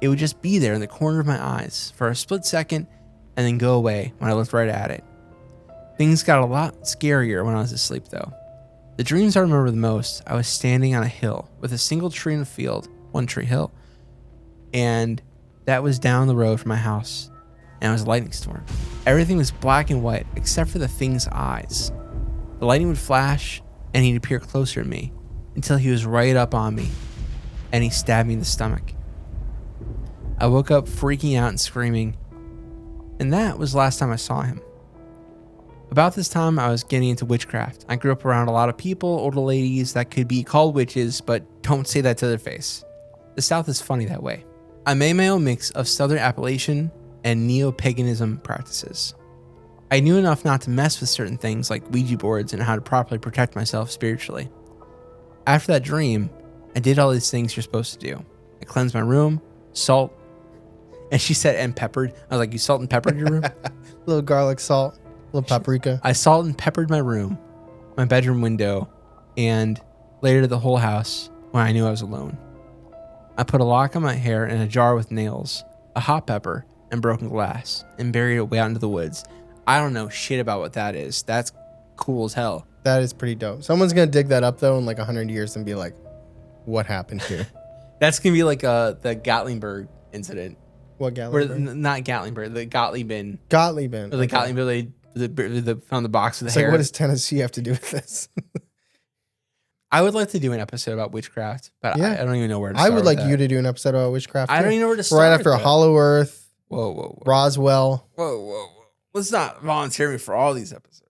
It would just be there in the corner of my eyes for a split second and then go away when I looked right at it. Things got a lot scarier when I was asleep, though. The dreams I remember the most, I was standing on a hill with a single tree in the field, One Tree Hill, and that was down the road from my house, and it was a lightning storm. Everything was black and white except for the thing's eyes. The lightning would flash, and he'd appear closer to me until he was right up on me, and he stabbed me in the stomach. I woke up freaking out and screaming, and that was the last time I saw him. About this time, I was getting into witchcraft. I grew up around a lot of people, older ladies that could be called witches, but don't say that to their face. The South is funny that way. I made my own mix of Southern Appalachian and neo-paganism practices. I knew enough not to mess with certain things like Ouija boards and how to properly protect myself spiritually. After that dream, I did all these things you're supposed to do. I cleansed my room, salt, and she said, and peppered. I was like, you salt and peppered your room? Little garlic salt, little paprika. I salt and peppered my room, my bedroom window, and later the whole house when I knew I was alone. I put a lock on my hair in a jar with nails, a hot pepper, and broken glass, and buried it way out into the woods. I don't know shit about what that is. That's cool as hell. That is pretty dope. Someone's going to dig that up, though, in like 100 years and be like, what happened here? That's going to be like the Gatlinburg incident. What Gatlinburg? Not Gatlinburg, the Gottliebin. Gottliebin. The Gottliebin, they found the box with the It's hair. like, what does Tennessee have to do with this? I would like to do an episode about witchcraft, but Yeah. I don't even know where to I start would with like that. you to do an episode about witchcraft. I don't too. even know where to start. Right after with that. Hollow Earth, Whoa. Roswell. Whoa. Let's not volunteer me for all these episodes.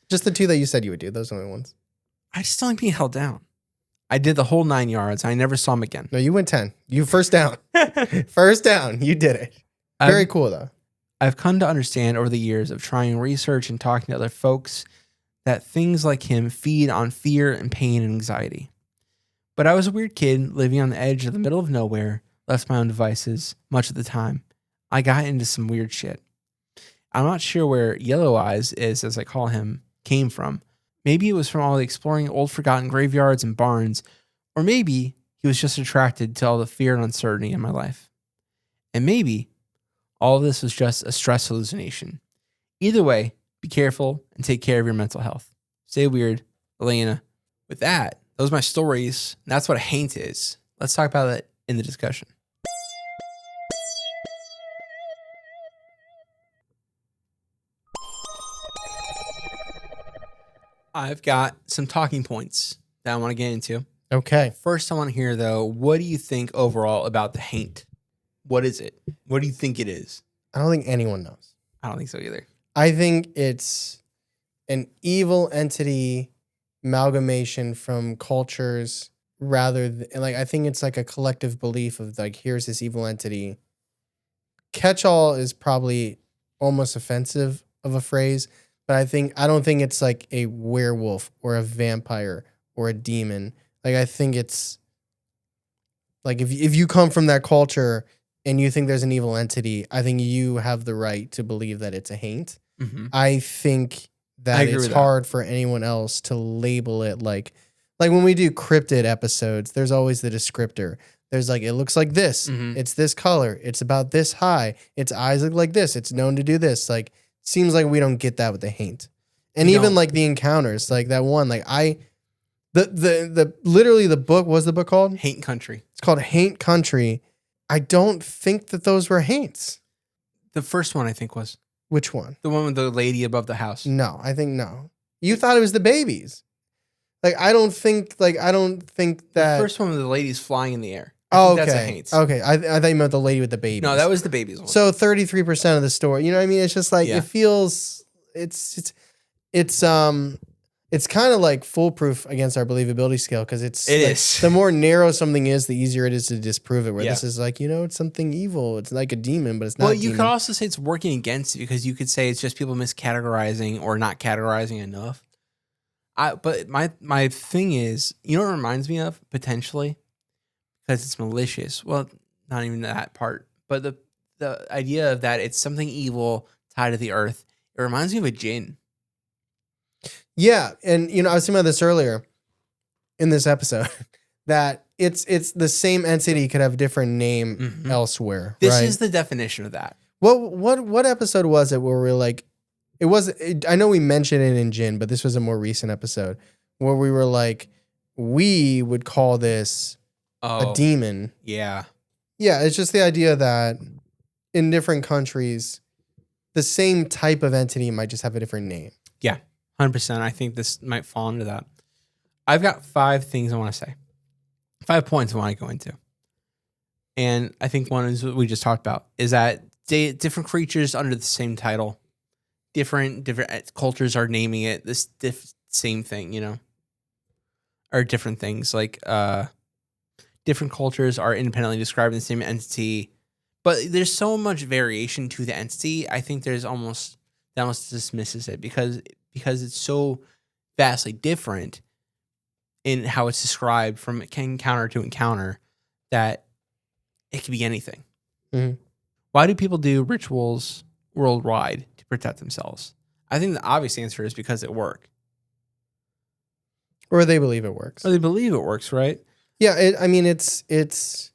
Just the two that you said you would do. Those are the only ones. I just don't like being held down. I did the whole 9 yards. I never saw him again. No, you went 10. You first down. First down. You did it. Very cool, though. I've come to understand over the years of trying research and talking to other folks that things like him feed on fear and pain and anxiety. But I was a weird kid living on the edge of the middle of nowhere, left to my own devices much of the time. I got into some weird shit. I'm not sure where Yellow Eyes is, as I call him, came from. Maybe it was from all the exploring old forgotten graveyards and barns, or maybe he was just attracted to all the fear and uncertainty in my life. And maybe all of this was just a stress hallucination. Either way, be careful and take care of your mental health. Stay weird, Elayna. With that, those are my stories. That's what a haint is. Let's talk about it in the discussion. I've got some talking points that I want to get into. Okay. First, I want to hear, though, what do you think overall about the haint? What is it? What do you think it is? I don't think anyone knows. I don't think so either. I think it's an evil entity amalgamation from cultures rather than, like, I think it's like a collective belief of like, here's this evil entity. Catch-all is probably almost offensive of a phrase, but I don't think it's like a werewolf or a vampire or a demon. Like, I think it's like if you come from that culture and you think there's an evil entity, I think you have the right to believe that it's a haint. Mm-hmm. I think I that agree it's with that. hard for anyone else to label it like when we do cryptid episodes, there's always the descriptor. There's like, it looks like this. Mhm. It's this color. It's about this high. Its eyes look like this. It's known to do this. Like, seems like we don't get that with the haint. And We even don't. like the encounters, like that one, like literally the book, what's the book called? Haint Country. It's called Haint Country. I don't think that those were haints. The first one, I think, was Which one? the one with the lady above the house. No, I think no. You thought it was the babies. Like, I don't think that. The first one with the ladies flying in the air. I Oh, think okay. That's a haint. Okay. I thought you meant the lady with the babies. No, that was the babies one. So 33% of the story. You know what I mean? It's just like, Yeah. it feels, it's kind of like foolproof against our believability scale, because It like, is. the more narrow something is, the easier it is to disprove it. Where Yeah. this is like, it's something evil. It's like a demon, but it's not. Well, a you demon. could also say it's working against it, because you could say it's just people miscategorizing or not categorizing enough. But my thing is, you know what it reminds me of, potentially? Because it's malicious. Well, not even that part. But the idea of that it's something evil tied to the earth. It reminds me of a jinn. Yeah, and I was thinking about this earlier in this episode that it's the same entity could have a different name Mhm. elsewhere. This right? is the definition of that. What episode was it where we're like, I know we mentioned it in Jinn, but this was a more recent episode where we were like, we would call this a demon. Yeah. Yeah, it's just the idea that in different countries, the same type of entity might just have a different name. 100%. I think this might fall into that. I've got 5 things I want to say. 5 points I want to go into. And I think one is what we just talked about, is that different creatures under the same title, different cultures are naming it this same thing, or different things. Like different cultures are independently describing the same entity, but there's so much variation to the entity. I think that almost dismisses it because it's so vastly different. in how it's described from encounter to encounter that it can be anything. Mhm. Why do people do rituals worldwide to protect themselves? I think the obvious answer is because it works. Or they believe it works. Or they believe it works, right? Yeah, it's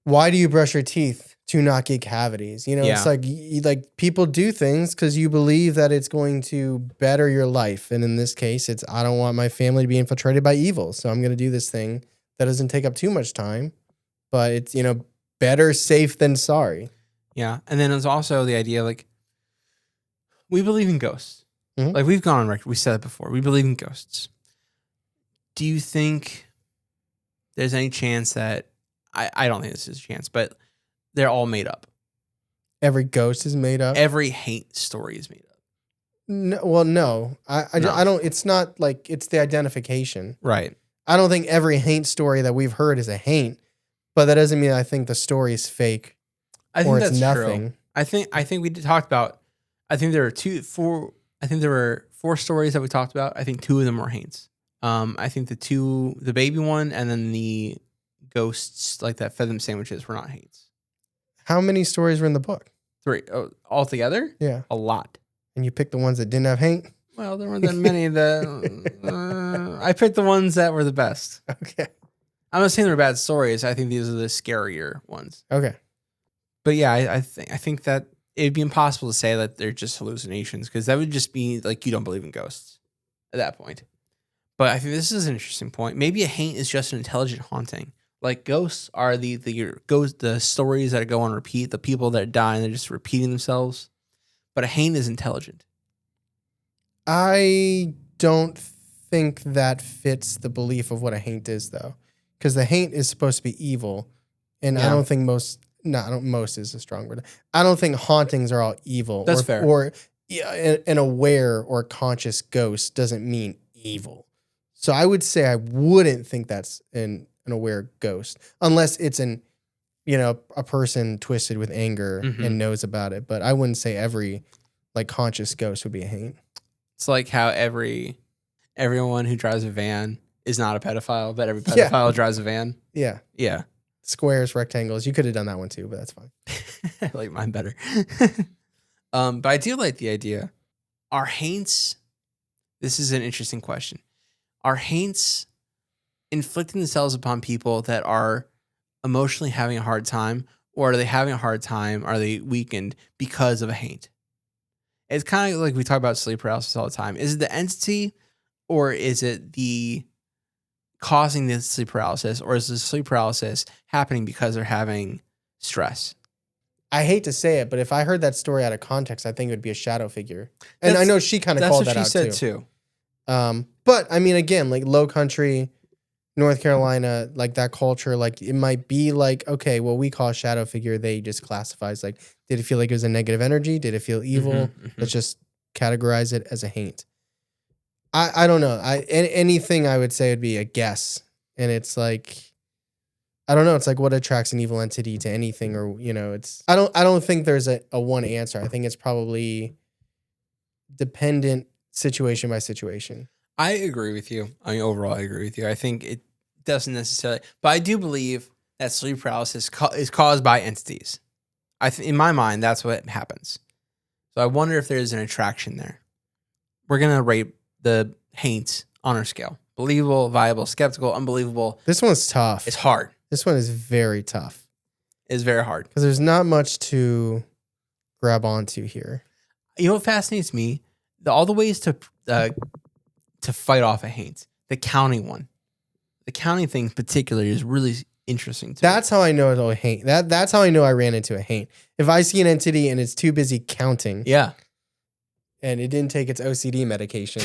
why do you brush your teeth? To not get cavities. You know, Yeah. it's like like people do things because you believe that it's going to better your life. And in this case, it's I don't want my family to be infiltrated by evil. So I'm going to do this thing that doesn't take up too much time, but it's, you know, better safe than sorry. Yeah. And then there's also the idea like we believe in ghosts. Mhm. Like we've gone on record. We said it before. We believe in ghosts. Do you think there's any chance that I don't think this is a chance, but they're all made up? Every ghost is made up. Every Haint story is made up. No, well, no. I No. don't. It's not like it's the identification. Right. I don't think every Haint story that we've heard is a Haint, but that doesn't mean I think the story is fake I think or that's it's true. nothing. I think we talked about. I think there were 4 stories that we talked about. I think 2 of them were Haints. I think the baby one, and then the ghosts like that fed them sandwiches were not Haints. How many stories were in the book? 3 altogether. Yeah, A lot. and you picked the ones that didn't have Haint. Well, there weren't that many. I picked the ones that were the best. Okay. I'm not saying they're bad stories. I think these are the scarier ones. Okay. But yeah, I think that it'd be impossible to say that they're just hallucinations because that would just be like you don't believe in ghosts at that point. But I think this is an interesting point. Maybe a haint is just an intelligent haunting. Like ghosts are the stories that go on repeat, the people that die and they're just repeating themselves. But a haint is intelligent. I don't think that fits the belief of what a haint is, though, because the haint is supposed to be evil, and I Yeah. don't think most is a strong word. I don't think hauntings are all evil. That's fair. Or yeah, an aware or conscious ghost doesn't mean evil. So I would say I wouldn't think that's an aware ghost, unless it's a person twisted with anger Mhm. and knows about it. But I wouldn't say every like conscious ghost would be a haint. It's like how everyone who drives a van is not a pedophile, but every Yeah. pedophile drives a van. Yeah. Yeah. Squares, rectangles. You could have done that one too, but that's fine. I like mine better. But I do like the idea. Are haints, this is an interesting question. Are haints inflicting themselves upon people that are emotionally having a hard time, or are they having a hard time? Are they weakened because of a haint? It's kind of like we talk about sleep paralysis all the time. Is it the entity, or is it the causing the sleep paralysis, or is the sleep paralysis happening because they're having stress? I hate to say it, but if I heard that story out of context, I think it would be a shadow figure. And I know she kind of That's called what that she out said too. But I mean, again, like Lowcountry, North Carolina, like that culture, like it might be like, okay, well, we call a shadow figure. They just classifies like, did it feel like it was a negative energy? Did it feel evil? Mhm. Let's just categorize it as a haint. I don't know. Anything I would say would be a guess. And it's like, I don't know. It's like what attracts an evil entity to anything, or it's. I don't think there's a one answer. I think it's probably dependent situation by situation. I agree with you. I mean, overall, I agree with you. I think it doesn't necessarily, but I do believe that sleep paralysis is caused by entities. In my mind, that's what happens. So I wonder if there's an attraction there. We're gonna rate the haints on our scale: believable, viable, skeptical, unbelievable. This one's tough. It's hard. This one is very tough It's very hard. because there's not much to grab onto here. You know what fascinates me? All the ways to fight off a haint. The counting one. The counting thing particularly is really interesting to me. That's how I know it's a haint. That's how I know I ran into a haint. If I see an entity and it's too busy counting, Yeah. and it didn't take its OCD medication,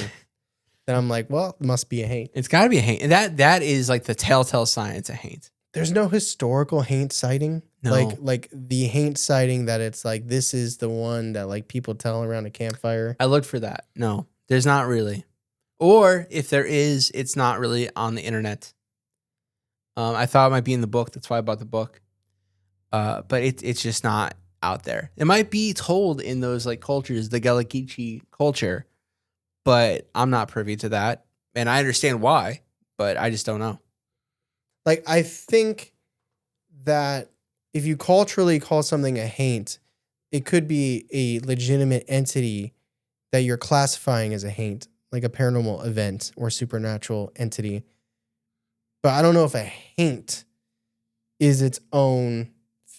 then I'm like, well, it must be a haint. It's got to be a haint. And that is like the telltale sign it's a haint. There's no historical haint sighting. No. Like the haint sighting that it's like this is the one that like people tell around a campfire. I looked for that. No, there's not really. Or if there is, it's not really on the internet. I thought it might be in the book. That's why I bought the book. But it's just not out there. It might be told in those like cultures, the Gullah Geechee culture, but I'm not privy to that. And I understand why, but I just don't know. Like, I think that if you culturally call something a haint, it could be a legitimate entity that you're classifying as a haint, like a paranormal event or supernatural entity. But I don't know if a haint is its own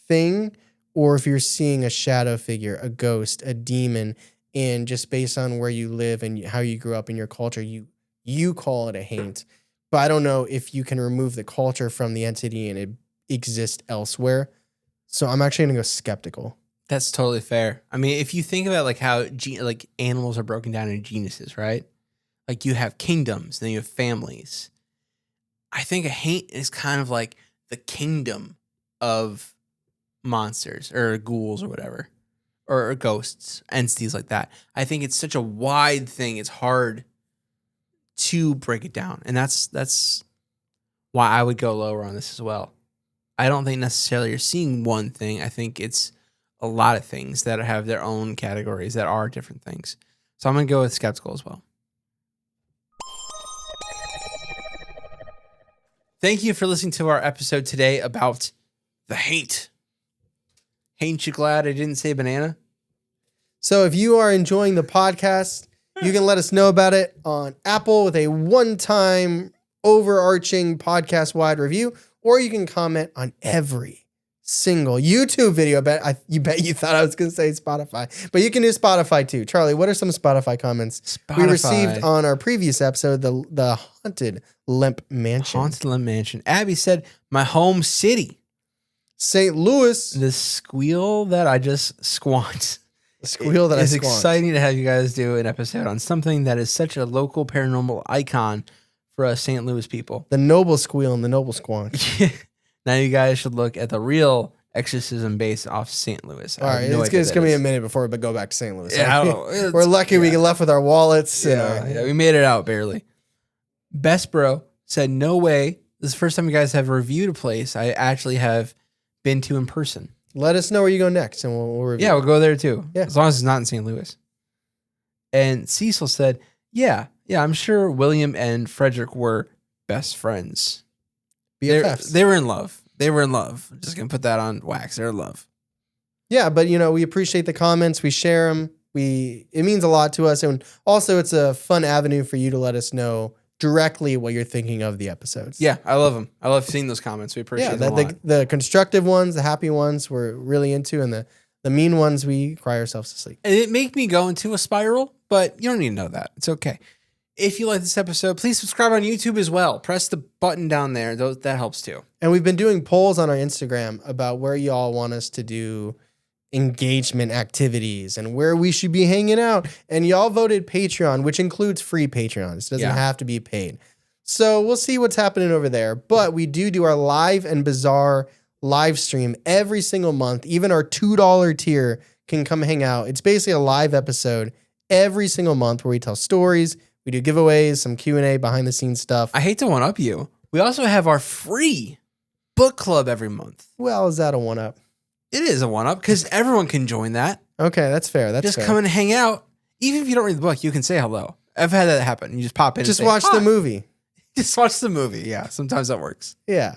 thing, or if you're seeing a shadow figure, a ghost, a demon, and just based on where you live and how you grew up in your culture, you call it a haint. But I don't know if you can remove the culture from the entity and it exists elsewhere. So I'm actually going to go skeptical. That's totally fair. I mean, if you think about like how like animals are broken down in genuses, right? Like you have kingdoms, then you have families. I think a haint is kind of like the kingdom of monsters or ghouls or whatever, or ghosts, entities like that. I think it's such a wide thing. It's hard to break it down. And that's why I would go lower on this as well. I don't think necessarily you're seeing one thing. I think it's a lot of things that have their own categories that are different things. So I'm going to go with skeptical as well. Thank you for listening to our episode today about the haint. Ain't you glad I didn't say banana? So if you are enjoying the podcast, you can let us know about it on Apple with a one-time overarching podcast-wide review, or you can comment on every single YouTube video. You bet you thought I was going to say Spotify, but you can do Spotify too. Charlie, what are some Spotify comments we received on our previous episode, the Haunted Limp Mansion? Haunted Limp Mansion. Abby said, my home city. St. Louis. The squeal that I just squawked. The squeal that I squawked. It's exciting to have you guys do an episode on something that is such a local paranormal icon for us St. Louis people. The noble squeal and the noble squawk. Now you guys should look at the real exorcism based off St. Louis. All right, it's going to be a minute before we go back to St. Louis. Yeah, I don't know. We're lucky we left with our wallets. Yeah, we made it out barely. Best Bro said, no way. This is the first time you guys have reviewed a place I actually have been to in person. Let us know where you go next, and we'll review. Yeah, we'll go there too. Yeah. As long as it's not in St. Louis. And Cecil said, yeah, I'm sure William and Frederick were best friends. BFFs. They were in love. I'm just going to put that on wax. They're in love. Yeah, but we appreciate the comments. We share them. It means a lot to us. And also it's a fun avenue for you to let us know directly what you're thinking of the episodes. Yeah, I love them. I love seeing those comments. We appreciate them a lot. The constructive ones, the happy ones we're really into, and the mean ones we cry ourselves to sleep. And it make me go into a spiral, but you don't need to know that. It's okay. If you like this episode, please subscribe on YouTube as well. Press the button down there. That helps too. And we've been doing polls on our Instagram about where y'all want us to do engagement activities and where we should be hanging out. And y'all voted Patreon, which includes free Patreons. It doesn't have to be paid. So we'll see what's happening over there. But we do our live and bizarre live stream every single month. Even our $2 tier can come hang out. It's basically a live episode every single month where we tell stories. We do giveaways, some Q&A, behind the scenes stuff. I hate to one up you. We also have our free book club every month. Well, is that a one up? It is a one up because everyone can join that. Okay, that's fair. That's just fair. come and hang out. Even if you don't read the book, you can say hello. I've had that happen. You just pop in. Just and say, watch the movie. Just watch the movie. Yeah, sometimes that works. Yeah.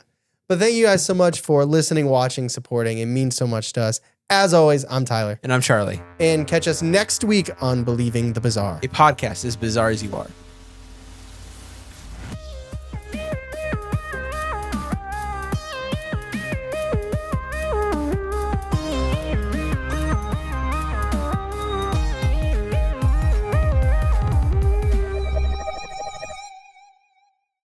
But thank you guys so much for listening, watching, supporting. It means so much to us. As always, I'm Tyler. And I'm Charlie. And catch us next week on Believing the Bizarre. A podcast as bizarre as you are.